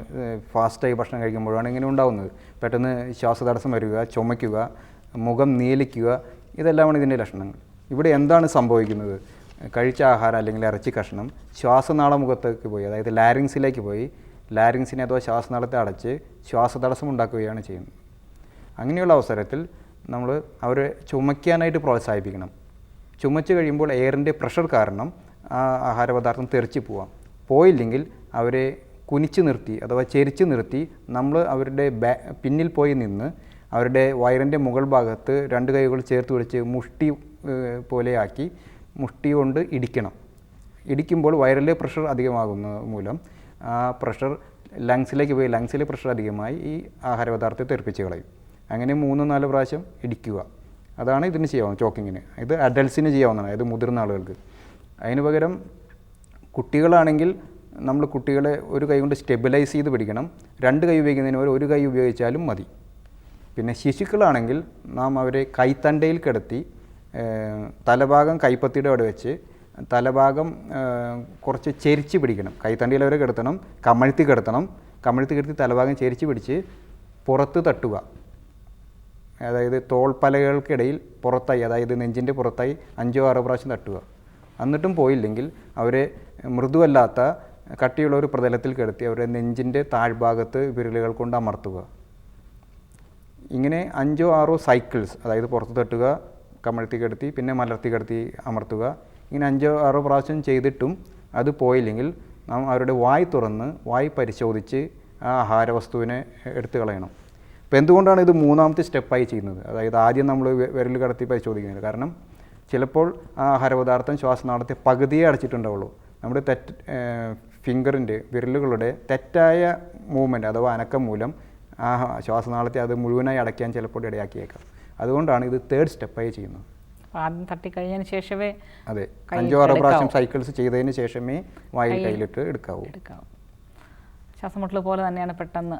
ഫാസ്റ്റായി ഭക്ഷണം കഴിക്കുമ്പോഴാണ് ഇങ്ങനെ ഉണ്ടാവുന്നത്. പെട്ടെന്ന് ശ്വാസതടസ്സം വരിക, ചുമയ്ക്കുക, മുഖം നീലിക്കുക, ഇതെല്ലാമാണ് ഇതിൻ്റെ ലക്ഷണങ്ങൾ. ഇവിടെ എന്താണ് സംഭവിക്കുന്നത്? കഴിച്ച ആഹാരം അല്ലെങ്കിൽ ഇറച്ചി കഷ്ണം ശ്വാസനാളമുഖത്തേക്ക് പോയി, അതായത് ലാരിങ്സിലേക്ക് പോയി ലാരിങ്സിനെ അഥവാ ശ്വാസനാളത്തെ അടച്ച് ശ്വാസതടസ്സം ഉണ്ടാക്കുകയാണ് ചെയ്യുന്നത്. അങ്ങനെയുള്ള അവസരത്തിൽ നമ്മൾ അവരെ ചുമയ്ക്കാനായിട്ട് പ്രോത്സാഹിപ്പിക്കണം. ചുമച്ച് കഴിയുമ്പോൾ എയറിൻ്റെ പ്രഷർ കാരണം ആ ആഹാരപദാർത്ഥം തെറിച്ച് പോയില്ലെങ്കിൽ അവരെ കുനിച്ച് നിർത്തി അഥവാ ചെരിച്ച് നിർത്തി നമ്മൾ അവരുടെ പിന്നിൽ പോയി നിന്ന് അവരുടെ വയറിൻ്റെ മുകൾ ഭാഗത്ത് 2 കൈകൾ ചേർത്ത് പിടിച്ച് മുഷ്ടി പോലെയാക്കി മുഷ്ടി കൊണ്ട് ഇടിക്കണം. ഇടിക്കുമ്പോൾ വയറിലെ പ്രഷർ അധികമാകുന്ന മൂലം ആ പ്രഷർ ലങ്സിലേക്ക് പോയി ലങ്സിലെ പ്രഷർ അധികമായി ഈ ആഹാരപദാർത്ഥത്തെ തെറിപ്പിച്ച് കളയും. അങ്ങനെ 3-4 പ്രാവശ്യം ഇടിക്കുക. അതാണ് ഇതിന് ചെയ്യാവുന്നത്, ചോക്കിങ്ങിന്. ഇത് അഡൽട്സിന് ചെയ്യാവുന്നതാണ്, അതായത് മുതിർന്ന ആളുകൾക്ക്. അതിന് പകരം കുട്ടികളാണെങ്കിൽ നമ്മൾ കുട്ടികളെ ഒരു കൈ കൊണ്ട് സ്റ്റെബിലൈസ് ചെയ്ത് പിടിക്കണം. 2 കൈ ഉപയോഗിക്കുന്നതിന് പകരം 1 കൈ ഉപയോഗിച്ചാലും മതി. പിന്നെ ശിശുക്കളാണെങ്കിൽ നാം അവരെ കൈത്തണ്ടയിൽ കിടത്തി തലഭാഗം കൈപ്പത്തിയുടെ അവിടെ വെച്ച് തലഭാഗം കുറച്ച് ചെരിച്ച് പിടിക്കണം. കൈത്തണ്ടയിൽ അവരെ കിടത്തണം, കമഴ്ത്തി കിടത്തി തലഭാഗം ചെരിച്ച് പിടിച്ച് പുറത്ത് തട്ടുക. അതായത് തോൾപ്പലകൾക്കിടയിൽ പുറത്തായി, അതായത് നെഞ്ചിൻ്റെ പുറത്തായി 5-6 പ്രാവശ്യം തട്ടുക. എന്നിട്ടും പോയില്ലെങ്കിൽ അവരെ മൃദുവല്ലാത്ത കട്ടിയുള്ള ഒരു പ്രതലത്തിൽ കിടത്തി അവരെ നെഞ്ചിൻ്റെ താഴ്ഭാഗത്ത് വിരലുകൾ കൊണ്ട് അമർത്തുക. ഇങ്ങനെ 5-6 സൈക്കിൾസ്, അതായത് പുറത്ത് തട്ടുക, കമഴ്ത്തി കിടത്തി, പിന്നെ മലർത്തി കിടത്തി അമർത്തുക. ഇങ്ങനെ 5-6 പ്രാവശ്യം ചെയ്തിട്ടും അത് പോയില്ലെങ്കിൽ നാം അവരുടെ വായ് തുറന്ന് വായ് പരിശോധിച്ച് ആ ആഹാരവസ്തുവിനെ എടുത്തു കളയണം. അപ്പോൾ എന്തുകൊണ്ടാണ് ഇത് 3ാമത്തെ സ്റ്റെപ്പായി ചെയ്യുന്നത്? അതായത് ആദ്യം നമ്മൾ വിരൽ കടത്തി പരിശോധിക്കുന്നത്. കാരണം ചിലപ്പോൾ ആ ആഹാരപദാർത്ഥം ശ്വാസനാളത്തെ പകുതിയെ അടച്ചിട്ടുണ്ടാവുള്ളൂ. നമ്മുടെ ഫിംഗറിൻ്റെ വിരലുകളുടെ തെറ്റായ മൂവ്മെൻറ്റ് അഥവാ അനക്കം മൂലം ആ ശ്വാസനാളത്തെ അത് മുഴുവനായി അടയ്ക്കാൻ ചിലപ്പോൾ ഇടയാക്കിയേക്കാം. അതുകൊണ്ടാണ് ഇത് 3rd സ്റ്റെപ്പായി ചെയ്യുന്നത്. ആദ്യം തട്ടിക്കഴിഞ്ഞതിന് ശേഷമേ അതെ, 5-6 പ്രാവശ്യം സൈക്കിൾസ് ചെയ്തതിന് ശേഷമേ വായിൽ കയ്യിലിട്ട് എടുക്കാവൂ. ശ്വാസമുട്ടൽ പോലെ തന്നെയാണ് പെട്ടെന്ന്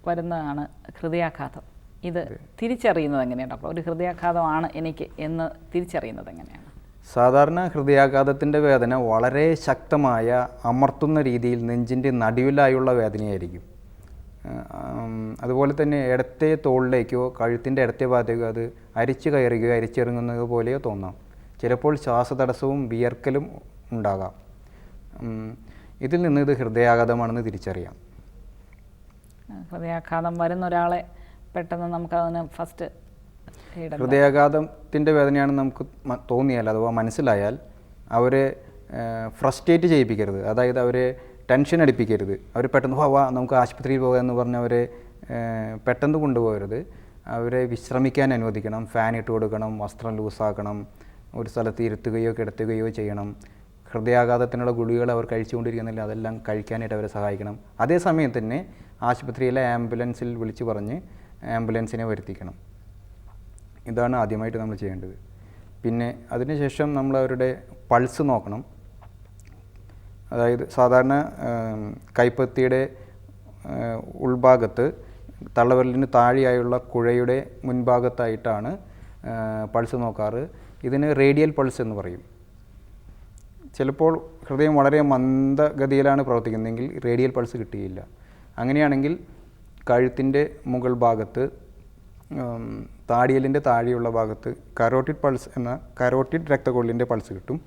വരുന്നതാണ് ഹൃദയാഘാതം. ഇത് തിരിച്ചറിയുന്നത് എങ്ങനെയാണ് ഡോക്ടർ? ഒരു ഹൃദയാഘാതമാണ് എനിക്ക് എന്ന് തിരിച്ചറിയുന്നത് എങ്ങനെയാണ്? സാധാരണ ഹൃദയാഘാതത്തിൻ്റെ വേദന വളരെ ശക്തമായ അമർത്തുന്ന രീതിയിൽ നെഞ്ചിൻ്റെ നടുവിലായുള്ള വേദനയായിരിക്കും. അതുപോലെ തന്നെ ഇടത്തെ തോളിലേക്കോ കഴുത്തിൻ്റെ ഇടത്തെ ഭാഗത്തേക്കോ അത് അരിച്ചു കയറുകയോ അരിച്ചിറങ്ങുന്നത് പോലെയോ തോന്നാം. ചിലപ്പോൾ ശ്വാസതടസ്സവും വിയർക്കലും ഉണ്ടാകാം. ഇതിൽ നിന്ന് ഇത് ഹൃദയാഘാതമാണെന്ന് തിരിച്ചറിയാം. ഹൃദയാഘാതം വരുന്ന ഒരാളെ പെട്ടെന്ന് നമുക്കതിന് ഫസ്റ്റ് ഹൃദയാഘാതത്തിൻ്റെ വേദനയാണെന്ന് നമുക്ക് തോന്നിയാൽ അഥവാ മനസ്സിലായാൽ അവരെ ഫ്രസ്ട്രേറ്റ് ചെയ്യിപ്പിക്കരുത്. അതായത് അവരെ ടെൻഷൻ അടിപ്പിക്കരുത്. അവർ പെട്ടെന്ന് വാ നമുക്ക് ആശുപത്രിയിൽ പോകാം എന്ന് പറഞ്ഞ് അവരെ പെട്ടെന്ന് കൊണ്ടുപോകരുത്. അവരെ വിശ്രമിക്കാൻ അനുവദിക്കണം. ഫാൻ ഇട്ട് കൊടുക്കണം, വസ്ത്രം ലൂസാക്കണം, ഒരു സ്ഥലത്ത് ഇരുത്തുകയോ കിടത്തുകയോ ചെയ്യണം. ഹൃദയാഘാതത്തിനുള്ള ഗുളികകൾ അവർ കഴിച്ചുകൊണ്ടിരിക്കുന്നില്ല, അതെല്ലാം കഴിക്കാനായിട്ട് അവരെ സഹായിക്കണം. അതേസമയം തന്നെ ആശുപത്രിയിലെ ആംബുലൻസിൽ വിളിച്ച് പറഞ്ഞ് ആംബുലൻസിനെ വരുത്തിക്കണം. ഇതാണ് ആദ്യമായിട്ട് നമ്മൾ ചെയ്യേണ്ടത്. പിന്നെ അതിനുശേഷം നമ്മൾ അവരുടെ പൾസ് നോക്കണം. അതായത് സാധാരണ കൈപ്പത്തിയുടെ ഉൾഭാഗത്ത് തള്ളവിരലിന് താഴെയായുള്ള കുഴയുടെ മുൻഭാഗത്തായിട്ടാണ് പൾസ് നോക്കാറ്. ഇതിന് റേഡിയൽ പൾസ് എന്ന് പറയും. ചിലപ്പോൾ ഹൃദയം വളരെ മന്ദഗതിയിലാണ് പ്രവർത്തിക്കുന്നതെങ്കിൽ റേഡിയൽ പൾസ് കിട്ടുകയില്ല. അങ്ങനെയാണെങ്കിൽ കഴുത്തിൻ്റെ മുകൾ ഭാഗത്ത് താടിയലിൻ്റെ താഴെയുള്ള ഭാഗത്ത് കരോട്ടിഡ് പൾസ് എന്ന കരോട്ടിഡ് രക്തക്കൊള്ളിൻ്റെ പൾസ് കിട്ടും.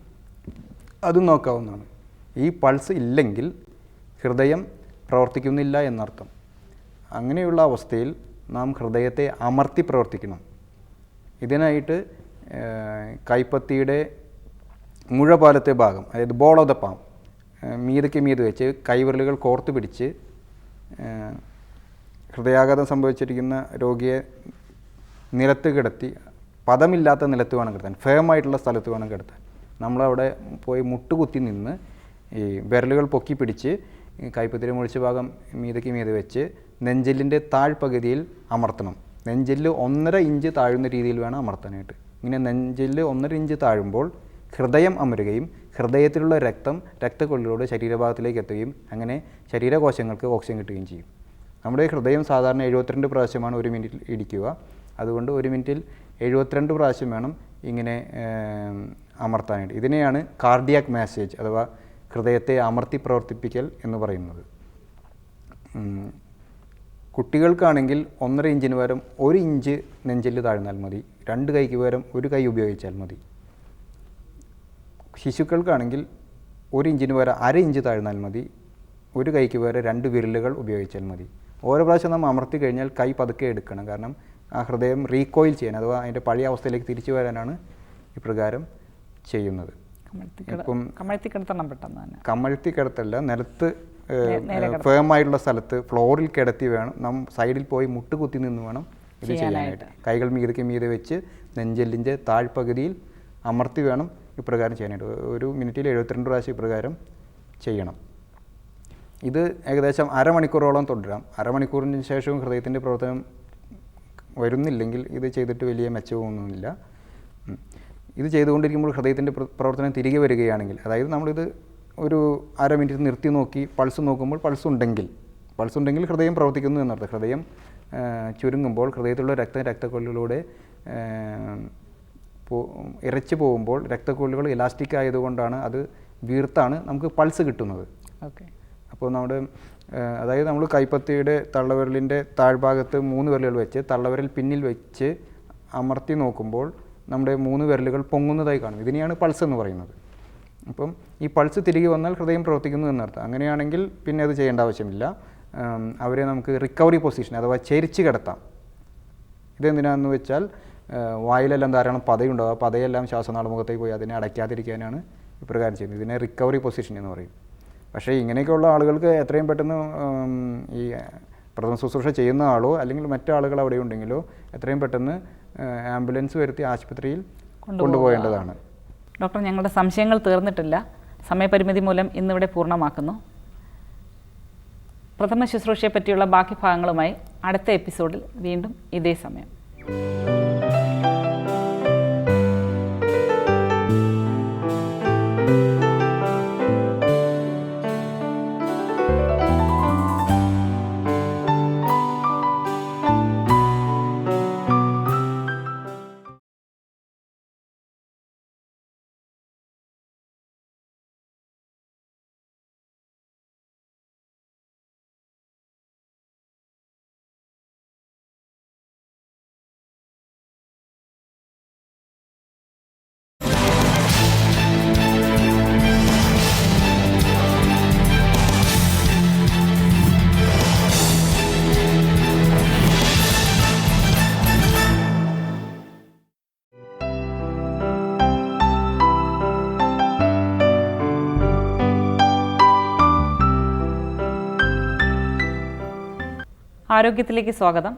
അതും നോക്കാവുന്നതാണ്. ഈ പൾസ് ഇല്ലെങ്കിൽ ഹൃദയം പ്രവർത്തിക്കുന്നില്ല എന്നർത്ഥം. അങ്ങനെയുള്ള അവസ്ഥയിൽ നാം ഹൃദയത്തെ അമർത്തി പ്രവർത്തിക്കണം. ഇതിനായിട്ട് കൈപ്പത്തിയുടെ മുഴപാലത്തെ ഭാഗം, അതായത് ബോൾ ഓഫ് ദ പാം, മീതയ്ക്ക് മീത് വെച്ച് കൈവിരലുകൾ കോർത്ത് പിടിച്ച് ഹൃദയാഘാതം സംഭവിച്ചിരിക്കുന്ന രോഗിയെ നിലത്ത് കിടത്തി, പദമില്ലാത്ത നിലത്ത് വേണം കിടത്താൻ, ഫേമായിട്ടുള്ള സ്ഥലത്ത് വേണം കിടത്താൻ. നമ്മളവിടെ പോയി മുട്ടുകുത്തി നിന്ന് ഈ വിരലുകൾ പൊക്കി പിടിച്ച് കൈപ്പത്തിയുടെ മുഴിച്ച ഭാഗം മീതയ്ക്ക് മീത് വെച്ച് നെഞ്ചെല്ലിൻ്റെ താഴ്പകുതിയിൽ അമർത്തണം. നെഞ്ചെല്ല് 1.5 ഇഞ്ച് താഴുന്ന രീതിയിൽ വേണം അമർത്താനായിട്ട്. ഇങ്ങനെ നെഞ്ചെല്ല് 1.5 ഇഞ്ച് താഴുമ്പോൾ ഹൃദയം അമരുകയും ഹൃദയത്തിലുള്ള രക്തം രക്തക്കൊള്ളിലൂടെ ശരീരഭാഗത്തിലേക്ക് എത്തുകയും അങ്ങനെ ശരീരകോശങ്ങൾക്ക് ഓക്സിജൻ കിട്ടുകയും ചെയ്യും. നമ്മുടെ ഹൃദയം സാധാരണ 72 പ്രാവശ്യമാണ് 1 മിനിറ്റിൽ ഇടിക്കുക. അതുകൊണ്ട് 1 മിനിറ്റിൽ 72 പ്രാവശ്യം വേണം ഇങ്ങനെ അമർത്താനായിട്ട്. ഇതിനെയാണ് കാർഡിയാക് മാസേജ് അഥവാ ഹൃദയത്തെ അമർത്തി പ്രവർത്തിപ്പിക്കൽ എന്ന് പറയുന്നത്. കുട്ടികൾക്കാണെങ്കിൽ 1.5 ഇഞ്ചിന് പകരം 1 ഇഞ്ച് നെഞ്ചെല്ല് താഴ്ന്നാൽ മതി. 2 കൈക്ക് പകരം 1 കൈ ഉപയോഗിച്ചാൽ മതി. ശിശുക്കൾക്കാണെങ്കിൽ 1 ഇഞ്ചിന് പകരം 1/2 ഇഞ്ച് താഴ്ന്നാൽ മതി. 1 കൈക്ക് പകരം 2 വിരലുകൾ ഉപയോഗിച്ചാൽ മതി. ഓരോ പ്രാവശ്യം നമ്മൾ അമർത്തി കഴിഞ്ഞാൽ കൈ പതുക്കെ എടുക്കണം. കാരണം ആ ഹൃദയം റീകോയിൽ ചെയ്യാൻ അഥവാ അതിൻ്റെ പഴയ അവസ്ഥയിലേക്ക് തിരിച്ചു വരാനാണ് ഇപ്രകാരം ചെയ്യുന്നത്. ഇപ്പം കമഴ്ത്തി കിടത്തല്ല, നിലത്ത് ഫേമായിട്ടുള്ള സ്ഥലത്ത് ഫ്ലോറിൽ കിടത്തി വേണം, നാം സൈഡിൽ പോയി മുട്ടുകുത്തി നിന്ന് വേണം ഇത് ചെയ്യാനായിട്ട്. കൈകൾ മീതയ്ക്ക് മീതെ വെച്ച് നെഞ്ചെല്ലിൻ്റെ താഴ്പകുതിയിൽ അമർത്തി വേണം ഇപ്രകാരം ചെയ്യാനായിട്ട്. 1 മിനിറ്റിൽ 72 പ്രാവശ്യം ഇപ്രകാരം ചെയ്യണം. ഇത് ഏകദേശം അരമണിക്കൂറോളം തുടരാം. അരമണിക്കൂറിന് ശേഷവും ഹൃദയത്തിൻ്റെ പ്രവർത്തനം വരുന്നില്ലെങ്കിൽ ഇത് ചെയ്തിട്ട് വലിയ മെച്ചമൊന്നുമില്ല. ഇത് ചെയ്തുകൊണ്ടിരിക്കുമ്പോൾ ഹൃദയത്തിൻ്റെ പ്രവർത്തനം തിരികെ വരികയാണെങ്കിൽ, അതായത് നമ്മളിത് ഒരു അര മിനിറ്റ് നിർത്തി നോക്കി പൾസ് നോക്കുമ്പോൾ പൾസ് ഉണ്ടെങ്കിൽ ഹൃദയം പ്രവർത്തിക്കുന്നു എന്നർത്ഥം. ഹൃദയം ചുരുങ്ങുമ്പോൾ ഹൃദയത്തിലുള്ള രക്തക്കൊള്ളിലൂടെ ഇരച്ചു പോകുമ്പോൾ രക്തക്കൊള്ളികൾ ഇലാസ്റ്റിക് ആയതുകൊണ്ടാണ് അത് വീർത്താണ് നമുക്ക് പൾസ് കിട്ടുന്നത്. ഓക്കെ. അപ്പോൾ അതായത് നമ്മൾ കൈപ്പത്തിയുടെ തള്ളവിരലിൻ്റെ താഴ്ഭാഗത്ത് 3 വിരലുകൾ വെച്ച് തള്ളവിരൽ പിന്നിൽ വെച്ച് അമർത്തി നോക്കുമ്പോൾ നമ്മുടെ 3 വിരലുകൾ പൊങ്ങുന്നതായി കാണും. ഇതിനെയാണ് പൾസ് എന്ന് പറയുന്നത്. അപ്പം ഈ പൾസ് തിരികെ വന്നാൽ ഹൃദയം പ്രവർത്തിക്കുന്നു എന്നർത്ഥം. അങ്ങനെയാണെങ്കിൽ പിന്നെ അത് ചെയ്യേണ്ട ആവശ്യമില്ല. അവരെ നമുക്ക് റിക്കവറി പൊസിഷൻ അഥവാ ചെരിച്ച് കിടത്താം. ഇതെന്തിനാണെന്ന് വെച്ചാൽ വായിലെല്ലാം ധാരാളം പതയുണ്ടാകും. ആ പതയെല്ലാം ശ്വാസനാളമുഖത്തേക്ക് പോയി അതിനെ അടയ്ക്കാതിരിക്കാനാണ് ഇപ്രകാരം ചെയ്യുന്നത്. ഇതിനെ റിക്കവറി പൊസിഷൻ എന്ന് പറയും. പക്ഷേ ഇങ്ങനെയൊക്കെയുള്ള ആളുകൾക്ക് എത്രയും പെട്ടെന്ന് ഈ പ്രഥമ ശുശ്രൂഷ ചെയ്യുന്ന ആളോ അല്ലെങ്കിൽ മറ്റാളുകൾ അവിടെ ഉണ്ടെങ്കിലോ എത്രയും പെട്ടെന്ന് ആംബുലൻസ് വരുത്തി ആശുപത്രിയിൽ കൊണ്ടുപോകേണ്ടതാണ്. ഡോക്ടർ, ഞങ്ങളുടെ സംശയങ്ങൾ തീർന്നിട്ടില്ല. സമയപരിമിതി മൂലം ഇന്നിവിടെ പൂർണ്ണമാക്കുന്നു. പ്രഥമ ശുശ്രൂഷയെ പറ്റിയുള്ള ബാക്കി ഭാഗങ്ങളുമായി അടുത്ത എപ്പിസോഡിൽ വീണ്ടും ഇതേ സമയം. ആരോഗ്യത്തിലേക്ക് സ്വാഗതം.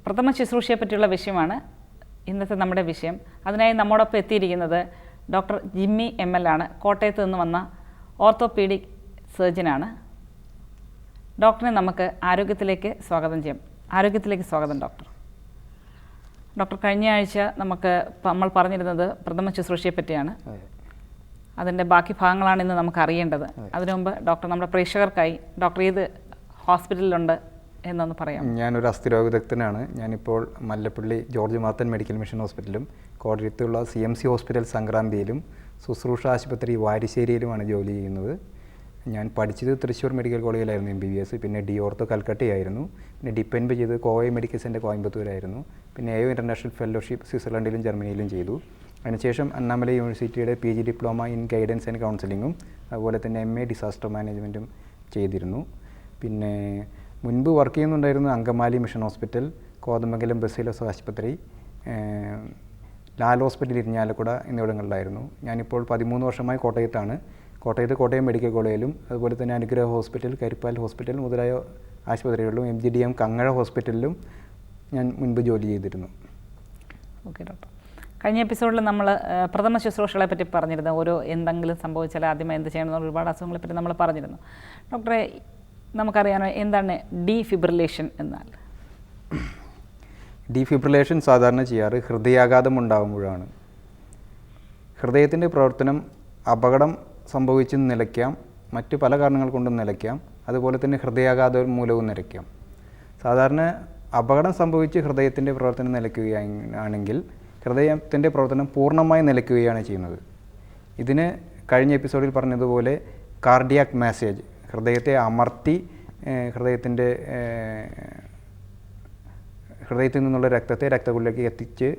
പ്രഥമ ശുശ്രൂഷയെ പറ്റിയുള്ള വിഷയമാണ് ഇന്നത്തെ നമ്മുടെ വിഷയം. അതിനായി നമ്മോടൊപ്പം എത്തിയിരിക്കുന്നത് ഡോക്ടർ ജിമ്മി ML ആണ്. കോട്ടയത്ത് നിന്ന് വന്ന ഓർത്തോപീഡിക് സർജനാണ്. ഡോക്ടറെ നമുക്ക് ആരോഗ്യത്തിലേക്ക് സ്വാഗതം ചെയ്യാം. ആരോഗ്യത്തിലേക്ക് സ്വാഗതം ഡോക്ടർ. ഡോക്ടർ, കഴിഞ്ഞ ആഴ്ച നമ്മൾ പറഞ്ഞിരുന്നത് പ്രഥമ ശുശ്രൂഷയെ പറ്റിയാണ്. അതിൻ്റെ ബാക്കി ഭാഗങ്ങളാണ് ഇന്ന് നമുക്ക് അറിയേണ്ടത്. അതിനു മുമ്പ് ഡോക്ടർ നമ്മുടെ പ്രേക്ഷകർക്കായി ഡോക്ടർ ഏത് ഹോസ്പിറ്റലിലുണ്ട് എന്നൊന്ന് പറയാം. ഞാനൊരു അസ്ഥിരോഗ വിദഗ്ധനാണ്. ഞാനിപ്പോൾ Mallappally George Mathan medical mission ഹോസ്പിറ്റലും കോട്ടയത്തുള്ള CMC ഹോസ്പിറ്റൽ സംക്രാന്തിയിലും ശുശ്രൂഷ ആശുപത്രി വാരിശ്ശേരിയിലുമാണ് ജോലി ചെയ്യുന്നത്. ഞാൻ പഠിച്ചത് തൃശ്ശൂർ മെഡിക്കൽ കോളേജിലായിരുന്നു MBBS. പിന്നെ ഓർത്തോ കൽക്കട്ടയായിരുന്നു. പിന്നെ ഡിപ്പെൻഡ് ചെയ്ത് കോവൈ മെഡിക്കൽ സെൻ്റർ കോയമ്പത്തൂരായിരുന്നു. പിന്നെ AO ഇൻ്റർനാഷണൽ ഫെലോഷിപ്പ് സ്വിറ്റ്സർലൻഡിലും ജർമ്മനിയിലും ചെയ്തു. അതിനുശേഷം അണ്ണാമല യൂണിവേഴ്സിറ്റിയുടെ PG diploma in guidance and കൗൺസിലിങ്ങും അതുപോലെ തന്നെ MA ഡിസാസ്റ്റർ മാനേജ്മെൻറ്റും ചെയ്തിരുന്നു. പിന്നെ മുൻപ് വർക്ക് ചെയ്യുന്നുണ്ടായിരുന്നു അങ്കമാലി മിഷൻ ഹോസ്പിറ്റൽ, കോതമംഗലം ബസേലോസ് ആശുപത്രി, ലാൽ ഹോസ്പിറ്റൽ ഇരിഞ്ഞാലക്കുട എന്നിവിടങ്ങളിലായിരുന്നു. ഞാനിപ്പോൾ 13 വർഷമായി കോട്ടയത്താണ്. കോട്ടയം മെഡിക്കൽ കോളേജിലും അതുപോലെ തന്നെ അനുഗ്രഹ ഹോസ്പിറ്റൽ, കരിപ്പാൽ ഹോസ്പിറ്റൽ മുതലായ ആശുപത്രികളിലും MGDM കങ്ങഴ ഹോസ്പിറ്റലിലും ഞാൻ മുൻപ് ജോലി ചെയ്തിരുന്നു. ഓക്കെ ഡോക്ടർ, കഴിഞ്ഞ എപ്പിസോഡിൽ നമ്മൾ പ്രഥമ ശുശ്രൂഷകളെ പറ്റി പറഞ്ഞിരുന്നു. എന്തെങ്കിലും സംഭവിച്ചാൽ ആദ്യമേ എന്ത് ചെയ്യണമെന്ന് ഒരുപാട് അസുഖങ്ങളെ പറ്റി നമ്മൾ പറഞ്ഞിരുന്നു. ഡോക്ടറെ, നമുക്കറിയാനോ എന്താണ് ഡീഫിബ്രിലേഷൻ എന്നാൽ? ഡീഫിബ്രിലേഷൻ സാധാരണ ചെയ്യാറ് ഹൃദയാഘാതം ഉണ്ടാകുമ്പോഴാണ്. ഹൃദയത്തിൻ്റെ പ്രവർത്തനം അപകടം സംഭവിച്ച് നിലയ്ക്കാം, മറ്റ് പല കാരണങ്ങൾ കൊണ്ടും നിലയ്ക്കാം, അതുപോലെ തന്നെ ഹൃദയാഘാതം മൂലവും നിലയ്ക്കാം. സാധാരണ അപകടം സംഭവിച്ച് ഹൃദയത്തിൻ്റെ പ്രവർത്തനം നിലയ്ക്കുകയാണെങ്കിൽ ഹൃദയത്തിൻ്റെ പ്രവർത്തനം പൂർണ്ണമായി നിലയ്ക്കുകയാണ് ചെയ്യുന്നത്. ഇതിന് കഴിഞ്ഞ എപ്പിസോഡിൽ പറഞ്ഞതുപോലെ കാർഡിയാക് മാസേജ്, ഹൃദയത്തെ അമർത്തി ഹൃദയത്തിൽ നിന്നുള്ള രക്തത്തെ രക്തക്കുള്ളിലേക്ക് എത്തിച്ച്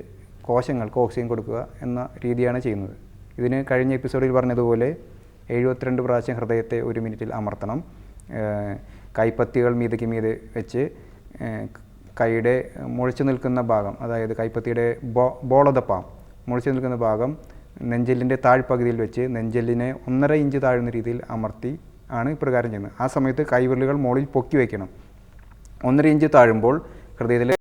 കോശങ്ങൾക്ക് ഓക്സിജൻ കൊടുക്കുക എന്ന രീതിയാണ് ചെയ്യുന്നത്. ഇതിന് കഴിഞ്ഞ എപ്പിസോഡിൽ പറഞ്ഞതുപോലെ 72 പ്രാവശ്യം ഹൃദയത്തെ 1 മിനിറ്റിൽ അമർത്തണം. കൈപ്പത്തികൾ മീതയ്ക്ക് മീതെ വെച്ച് കൈയുടെ മുഴച്ചു നിൽക്കുന്ന ഭാഗം, അതായത് കൈപ്പത്തിയുടെ ബോൾ ഓഫ് ദ പാം മുഴച്ചു നിൽക്കുന്ന ഭാഗം നെഞ്ചെല്ലിൻ്റെ താഴ്പകുതിയിൽ വെച്ച് നെഞ്ചെല്ലിനെ 1.5 ഇഞ്ച് താഴുന്ന രീതിയിൽ അമർത്തി ആണ് ഇപ്രകാരം ചെയ്യുന്നത്. ആ സമയത്ത് കൈവിരലുകൾ മുകളിൽ പൊക്കി വയ്ക്കണം. 1.5 ഇഞ്ച് താഴുമ്പോൾ ഹൃദയത്തിലെ